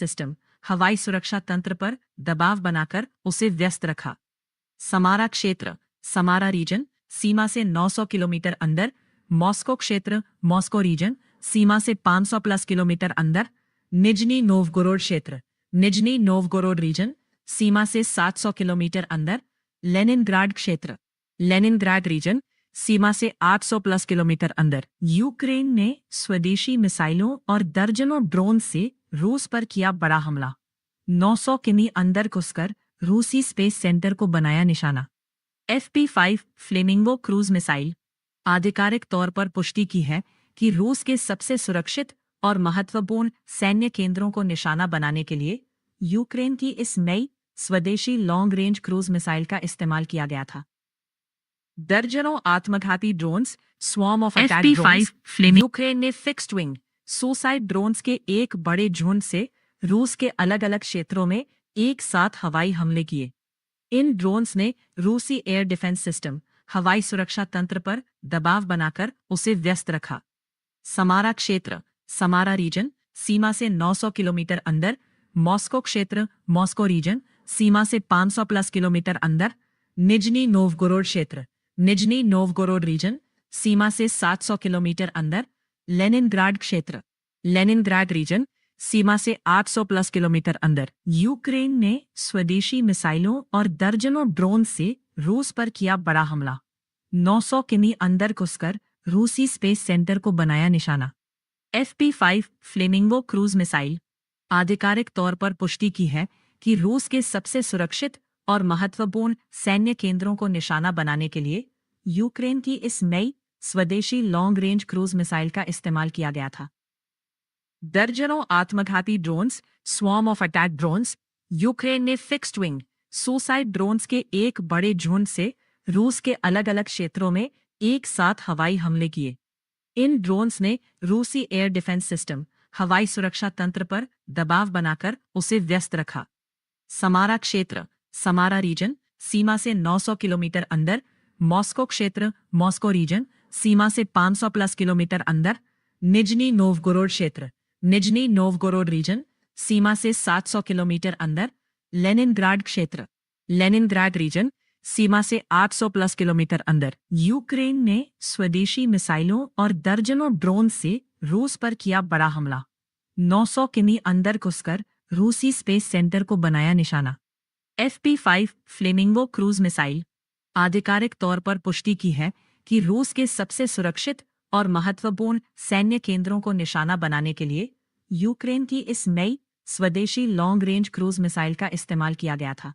System हवाई सुरक्षा तंत्र पर दबाव बनाकर उसे व्यस्त रखा। समारा क्षेत्र, समारा रीजन, सीमा से 900 किलोमीटर अंदर। मॉस्को क्षेत्र, मॉस्को रीजन, सीमा से 500 प्लस किलोमीटर अंदर। निजनी नोवगोरोड क्षेत्र, निजनी नोवगोरोड रीजन, सीमा से 700 किलोमीटर अंदर। लेनिनग्राड क्षेत्र, लेनिनग्राड रीजन, सीमा से 800 प्लस किलोमीटर अंदर। यूक्रेन ने स्वदेशी मिसाइलों और दर्जनों ड्रोन से रूस पर किया बड़ा हमला। 900 किमी अंदर घुसकर रूसी स्पेस सेंटर को बनाया निशाना। FP5 फ्लेमिंगो क्रूज मिसाइल आधिकारिक तौर पर पुष्टि की है कि रूस के सबसे सुरक्षित और महत्वपूर्ण सैन्य केंद्रों को निशाना बनाने के लिए यूक्रेन की इस नई स्वदेशी लॉन्ग रेंज क्रूज मिसाइल का इस्तेमाल किया गया था। दर्जनों आत्मघाती drones, swarm of attack drones, Ukraine ने फिक्स्ड विंग सुसाइड ड्रोन्स के एक बड़े झुंड से रूस के अलग अलग क्षेत्रों में एक साथ हवाई हमले किए। इन ड्रोन्स ने रूसी एयर डिफेंस सिस्टम हवाई सुरक्षा तंत्र पर दबाव बनाकर उसे व्यस्त रखा। समारा क्षेत्र, समारा रीजन, सीमा से 900 किलोमीटर अंदर। मॉस्को क्षेत्र, मॉस्को रीजन, सीमा से 500 प्लस किलोमीटर अंदर। निजनी नोवगोरोड क्षेत्र, निजनी नोवगोरोड रीजन, सीमा से 700 किलोमीटर अंदर। लेनिनग्राड क्षेत्र, लेनिनग्राड रीजन, सीमा से 800 प्लस किलोमीटर अंदर। यूक्रेन ने स्वदेशी मिसाइलों और दर्जनों ड्रोन से रूस पर किया बड़ा हमला। 900 किमी अंदर घुसकर रूसी स्पेस सेंटर को बनाया निशाना। FP5 फ्लेमिंगो क्रूज मिसाइल आधिकारिक तौर पर पुष्टि की है कि रूस के सबसे सुरक्षित और महत्वपूर्ण सैन्य केंद्रों को निशाना बनाने के लिए यूक्रेन की इस नई स्वदेशी लॉन्ग रेंज क्रूज मिसाइल का इस्तेमाल किया गया था। दर्जनों आत्मघाती drones, swarm of attack drones, Ukraine ने फिक्स्ड विंग सुसाइड ड्रोन्स के एक बड़े झुंड से रूस के अलग अलग क्षेत्रों में एक साथ हवाई हमले किए। इन ड्रोन्स ने रूसी एयर डिफेंस सिस्टम हवाई सुरक्षा तंत्र पर दबाव बनाकर उसे व्यस्त रखा। समारा क्षेत्र, समारा रीजन, सीमा से 900 किलोमीटर अंदर। मॉस्को क्षेत्र, मॉस्को रीजन, सीमा से 500 प्लस किलोमीटर अंदर। निजनी नोवगोरोड क्षेत्र, निजनी नोवगोरोड रीजन, सीमा से 700 किलोमीटर अंदर। लेनिनग्राड क्षेत्र, लेनिनग्राड रीजन, सीमा से 800 प्लस किलोमीटर अंदर। यूक्रेन ने स्वदेशी मिसाइलों और दर्जनों ड्रोन से रूस पर किया बड़ा हमला। 900 किमी अंदर घुसकर रूसी स्पेस सेंटर को बनाया निशाना। FP5 फ्लेमिंगो क्रूज मिसाइल आधिकारिक तौर पर पुष्टि की है कि रूस के सबसे सुरक्षित और महत्वपूर्ण सैन्य केंद्रों को निशाना बनाने के लिए यूक्रेन की इस नई स्वदेशी लॉन्ग रेंज क्रूज मिसाइल का इस्तेमाल किया गया था।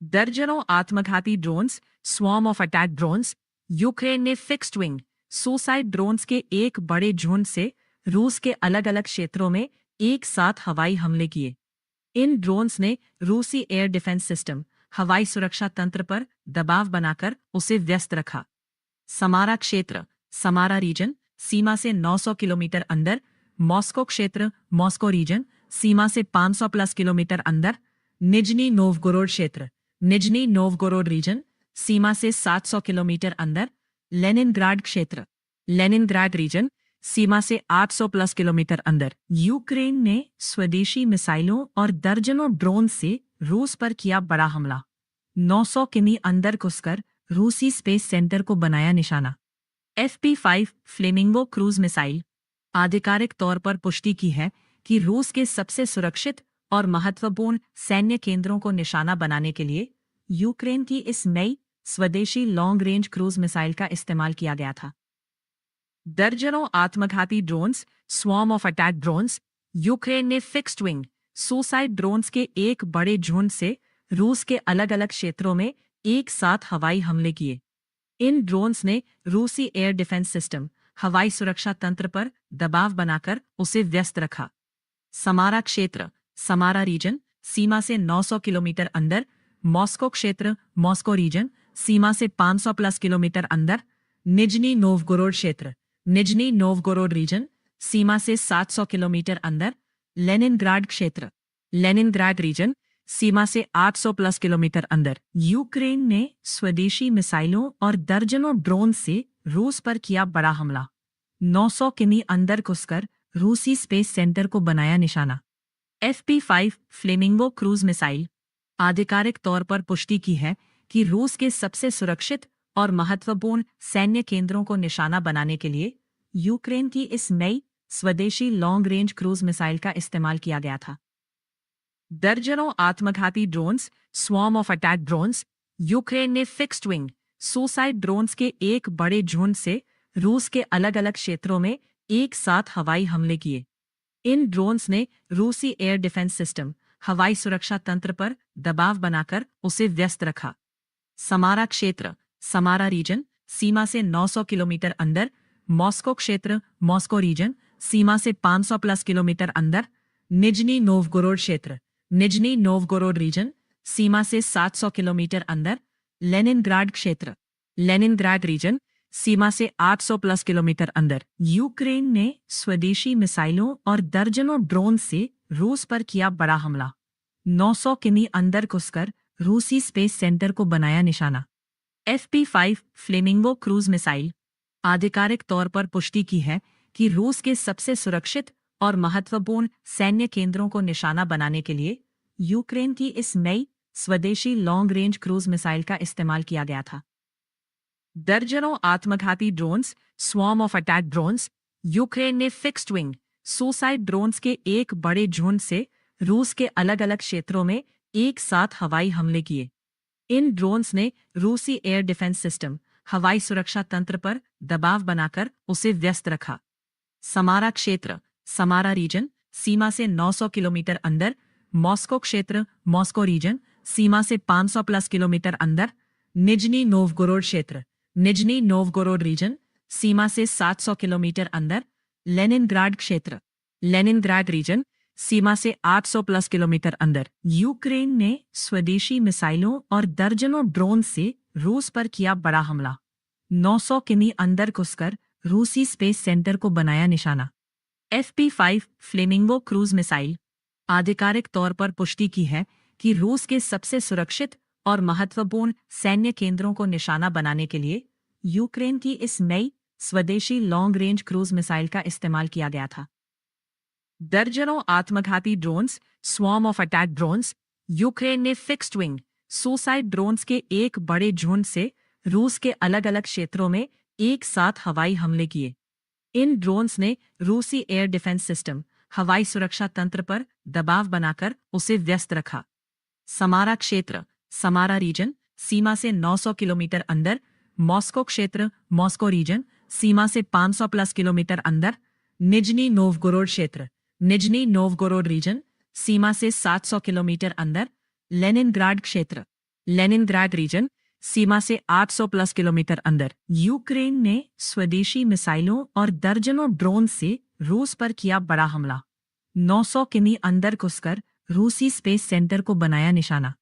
दर्जनों आत्मघाती drones, swarm of attack drones, Ukraine ने फिक्स्ड विंग सुसाइड ड्रोन्स के एक बड़े झुंड से रूस के अलग अलग क्षेत्रों में एक साथ हवाई हमले किए। इन ड्रोन्स ने रूसी एयर डिफेंस सिस्टम हवाई सुरक्षा तंत्र पर दबाव बनाकर उसे व्यस्त रखा। समारा क्षेत्र, समारा रीजन, सीमा से 900 किलोमीटर अंदर। मॉस्को क्षेत्र, मॉस्को रीजन, सीमा से 500 प्लस किलोमीटर अंदर। निजनी नोवगोरोड क्षेत्र, निजनी नोवगोरोड रीजन, सीमा से 700 किलोमीटर अंदर। लेनिनग्राड क्षेत्र, लेनिनग्राड रीजन, सीमा से 800 प्लस किलोमीटर अंदर। यूक्रेन ने स्वदेशी मिसाइलों और दर्जनों ड्रोन से रूस पर किया बड़ा हमला। 900 किमी अंदर घुसकर रूसी स्पेस सेंटर को बनाया निशाना। FP5 फ्लेमिंगो क्रूज मिसाइल आधिकारिक तौर पर पुष्टि की है कि रूस के सबसे सुरक्षित और महत्वपूर्ण सैन्य केंद्रों को निशाना बनाने के लिए यूक्रेन की इस नई स्वदेशी लॉन्ग रेंज क्रूज मिसाइल का इस्तेमाल किया गया था। दर्जनों आत्मघाती drones, swarm of attack drones, Ukraine ने फिक्स्ड विंग सुसाइड ड्रोन्स के एक बड़े झुंड से रूस के अलग अलग क्षेत्रों में एक साथ हवाई हमले किए। इन ड्रोन्स ने रूसी एयर डिफेंस सिस्टम हवाई सुरक्षा तंत्र पर दबाव बनाकर उसे व्यस्त रखा। समारा क्षेत्र, समारा रीजन, सीमा से 900 किलोमीटर अंदर। मॉस्को क्षेत्र, मॉस्को रीजन, सीमा से 500 प्लस किलोमीटर अंदर। निजनी नोवगोरोड क्षेत्र, निजनी नोवगोरोड रीजन, सीमा से 700 किलोमीटर अंदर। लेनिनग्राड क्षेत्र, लेनिनग्राड रीजन, सीमा से 800 प्लस किलोमीटर अंदर। यूक्रेन ने स्वदेशी मिसाइलों और दर्जनों ड्रोन से रूस पर किया बड़ा हमला। 900 किमी अंदर घुसकर रूसी स्पेस सेंटर को बनाया निशाना। FP5 फ्लेमिंगो क्रूज मिसाइल आधिकारिक तौर पर पुष्टि की है कि रूस के सबसे सुरक्षित और महत्वपूर्ण सैन्य केंद्रों को निशाना बनाने के लिए यूक्रेन की इस नई स्वदेशी लॉन्ग रेंज क्रूज मिसाइल का इस्तेमाल किया गया था। दर्जनों आत्मघाती drones, swarm of attack drones, Ukraine ने फिक्स्ड विंग सुसाइड ड्रोन्स के एक बड़े झुंड से रूस के अलग अलग क्षेत्रों में एक साथ हवाई हमले किए। इन ड्रोन्स ने रूसी एयर डिफेंस सिस्टम, हवाई सुरक्षा तंत्र पर दबाव बनाकर उसे व्यस्त रखा। समारा क्षेत्र, समारा रीजन, सीमा से 900 किलोमीटर अंदर, मॉस्को क्षेत्र, मॉस्को रीजन, सीमा से 500 प्लस किलोमीटर अंदर, निजनी नोवगोरोड क्षेत्र, निजनी नोवगोरोड रीजन, सीमा से 700 किलोमीटर अंदर, लेनिनग्राड क्षेत्र, लेनिनग्राड रीजन, सीमा से 800 प्लस किलोमीटर अंदर। यूक्रेन ने स्वदेशी मिसाइलों और दर्जनों ड्रोन से रूस पर किया बड़ा हमला। 900 किमी अंदर घुसकर रूसी स्पेस सेंटर को बनाया निशाना। FP5 फ्लेमिंगो क्रूज मिसाइल आधिकारिक तौर पर पुष्टि की है कि रूस के सबसे सुरक्षित और महत्वपूर्ण सैन्य केंद्रों को निशाना बनाने के लिए यूक्रेन की इस नई स्वदेशी लॉन्ग रेंज क्रूज मिसाइल का इस्तेमाल किया गया था। दर्जनों आत्मघाती drones, swarm of attack drones, Ukraine ने फिक्स्ड विंग सुसाइड ड्रोन्स के एक बड़े झुंड से रूस के अलग अलग क्षेत्रों में एक साथ हवाई हमले किए। इन ड्रोन्स ने रूसी एयर डिफेंस सिस्टम, हवाई सुरक्षा तंत्र पर दबाव बनाकर उसे व्यस्त रखा। समारा क्षेत्र, समारा रीजन, सीमा से 900 किलोमीटर अंदर, मॉस्को क्षेत्र, मॉस्को रीजन, सीमा से 500 प्लस किलोमीटर अंदर, निजनी नोवगोरोड क्षेत्र, निजनी नोवगोरोड रीजन, सीमा से 700 किलोमीटर अंदर, लेनिनग्राड क्षेत्र, लेनिनग्राड रीजन, सीमा से 800 प्लस किलोमीटर अंदर। यूक्रेन ने स्वदेशी मिसाइलों और दर्जनों ड्रोन से रूस पर किया बड़ा हमला। 900 किमी अंदर घुसकर रूसी स्पेस सेंटर को बनाया निशाना। FP5 फ्लेमिंगो क्रूज मिसाइल आधिकारिक तौर पर पुष्टि की है कि रूस के सबसे सुरक्षित और महत्वपूर्ण सैन्य केंद्रों को निशाना बनाने के लिए यूक्रेन की इस नई स्वदेशी लॉन्ग रेंज क्रूज मिसाइल का इस्तेमाल किया गया था। दर्जनों आत्मघाती drones, swarm of attack drones, Ukraine ने फिक्स्ड विंग सुसाइड ड्रोन्स के एक बड़े झुंड से रूस के अलग अलग क्षेत्रों में एक साथ हवाई हमले किए। इन ड्रोन्स ने रूसी एयर डिफेंस सिस्टम, हवाई सुरक्षा तंत्र पर दबाव बनाकर उसे व्यस्त रखा। समारा क्षेत्र, समारा रीजन, सीमा से 900 किलोमीटर अंदर, मॉस्को क्षेत्र, मॉस्को रीजन, सीमा से 500 प्लस किलोमीटर अंदर, निजनी नोवगोरोड क्षेत्र, निजनी नोवगोरोड रीजन, सीमा से 700 किलोमीटर अंदर, लेनिनग्राड क्षेत्र, लेनिनग्राड रीजन, सीमा से 800 प्लस किलोमीटर अंदर। यूक्रेन ने स्वदेशी मिसाइलों और दर्जनों ड्रोन से रूस पर किया बड़ा हमला। 900 किमी अंदर घुसकर रूसी स्पेस सेंटर को बनाया निशाना।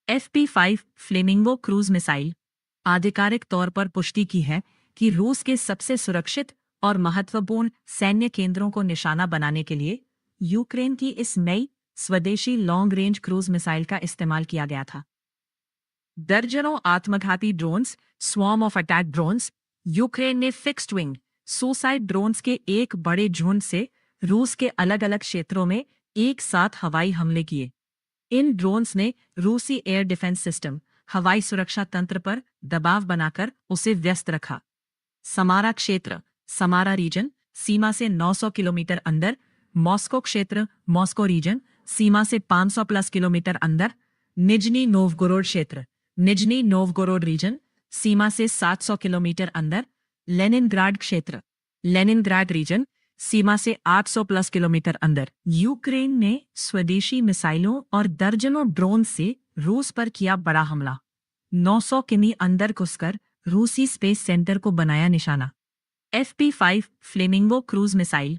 FP5 फ्लेमिंगो क्रूज मिसाइल आधिकारिक तौर पर पुष्टि की है कि रूस के सबसे सुरक्षित और महत्वपूर्ण सैन्य केंद्रों को निशाना बनाने के लिए यूक्रेन की इस नई स्वदेशी लॉन्ग रेंज क्रूज मिसाइल का इस्तेमाल किया गया था। दर्जनों आत्मघाती drones, swarm of attack drones, Ukraine ने फिक्स्ड विंग सुसाइड ड्रोन्स के एक बड़े झुंड से रूस के अलग अलग क्षेत्रों में एक साथ हवाई हमले किए। इन ड्रोन्स ने रूसी एयर डिफेंस सिस्टम, हवाई सुरक्षा तंत्र पर दबाव बनाकर उसे व्यस्त रखा। समारा क्षेत्र, समारा रीजन, सीमा से 900 किलोमीटर अंदर, मॉस्को क्षेत्र, मॉस्को रीजन, सीमा से 500 प्लस किलोमीटर अंदर, निजनी नोवगोरोड क्षेत्र, निजनी नोवगोरोड रीजन, सीमा से 700 किलोमीटर अंदर, लेनिनग्राड क्षेत्र, लेनिनग्राड रीजन, सीमा से 800 प्लस किलोमीटर अंदर। यूक्रेन ने स्वदेशी मिसाइलों और दर्जनों ड्रोन से रूस पर किया बड़ा हमला। 900 किमी अंदर घुसकर रूसी स्पेस सेंटर को बनाया निशाना। FP5 फ्लेमिंगो क्रूज मिसाइल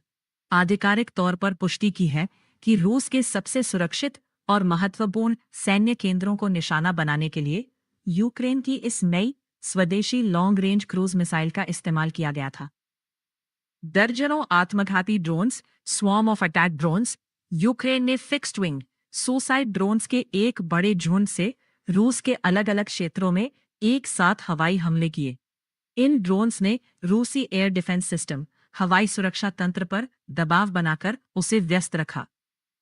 आधिकारिक तौर पर पुष्टि की है कि रूस के सबसे सुरक्षित और महत्वपूर्ण सैन्य केंद्रों को निशाना बनाने के लिए यूक्रेन की इस नई स्वदेशी लॉन्ग रेंज क्रूज मिसाइल का इस्तेमाल किया गया था। दर्जनों आत्मघाती drones, swarm of attack drones, Ukraine ने फिक्स्ड विंग सुसाइड ड्रोन्स के एक बड़े झुंड से रूस के अलग अलग क्षेत्रों में एक साथ हवाई हमले किए। इन ड्रोन्स ने रूसी एयर डिफेंस सिस्टम, हवाई सुरक्षा तंत्र पर दबाव बनाकर उसे व्यस्त रखा।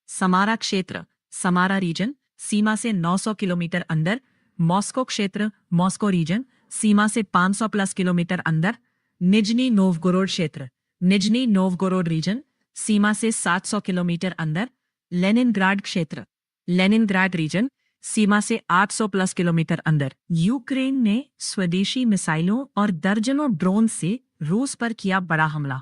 समारा क्षेत्र, समारा रीजन, सीमा से 900 किलोमीटर अंदर। मॉस्को क्षेत्र, मॉस्को रीजन, सीमा से 500 प्लस किलोमीटर अंदर। निजनी नोवगोरोड क्षेत्र, निजनी नोवगोरोड रीजन, सीमा से 700 किलोमीटर अंदर। लेनिनग्राड क्षेत्र, लेनिनग्राड रीजन, सीमा से 800 प्लस किलोमीटर अंदर। यूक्रेन ने स्वदेशी मिसाइलों और दर्जनों ड्रोन से रूस पर किया बड़ा हमला।